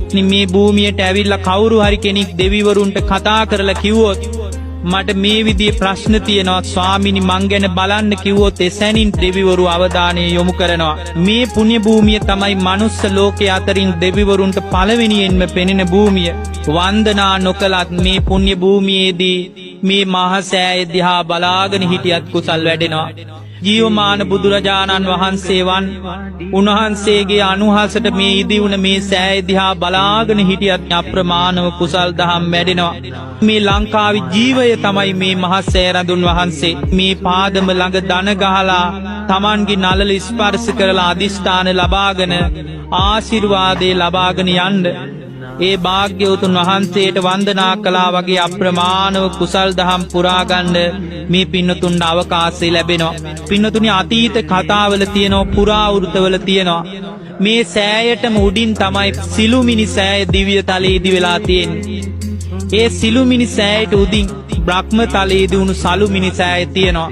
පින්වත්නි මේ භූමියට ඇවිල්ලා කවුරු හරි කෙනෙක් දෙවිවරුන්ට කතා කරලා කිව්වොත් මට මේ විදිහේ ප්‍රශ්න තියෙනවා ස්වාමිනි මං ගැන බලන්න කිව්වොත් එසැනින් දෙවිවරු අවධානය යොමු කරනවා. මේ පුණ්‍ය භූමිය තමයි මනුස්ස ලෝකයේ අතරින් දෙවිවරුන්ට පළවෙනියෙන්ම පෙනෙන භූමිය. වන්දනා නොකලත් මේ පුණ්‍ය භූමියේදී මේ මහා සෑය දිහා බලාගෙන හිටියත් කුසල් වැඩෙනවා. ජීවමාන බුදුරජාණන් වහන්සේ උන්වහන්සේගේ අනුහසට මේ ඉදිවුන මේ සෑය දිහා බලාගෙන හිටියත් අප්‍රමාණව කුසල් දහම් වැඩෙනවා. මේ ලංකාවේ ජීවය තමයි මේ මහා සෑය රඳුන් වහන්සේ. මේ පාදම ළඟ දන ගහලා Tamanගේ නළල ස්පර්ශ කරලා අදිෂ්ඨාන ලබාගෙන ආශිර්වාදේ ලබාගෙන යන්න ඒ භාග්‍යවතුන් වහන්සේට වන්දනා කළා වගේ අප්‍රමාණව කුසල් දහම් පුරාගන්න මේ පින්නතුන්ට අවකාශය ලැබෙනවා. පින්නතුනි අතීත කතාවල තියෙනවා පුරාවෘතවල තියෙනවා මේ සෑයටම උඩින් තමයි සිළුමිණි සෑය දිව්‍ය තලයේදී වෙලා තියෙන්නේ. ඒ සිළුමිණි සෑයට උඩින් බ්‍රහ්ම තලයේදී උණු සළුමිණි සෑය තියෙනවා.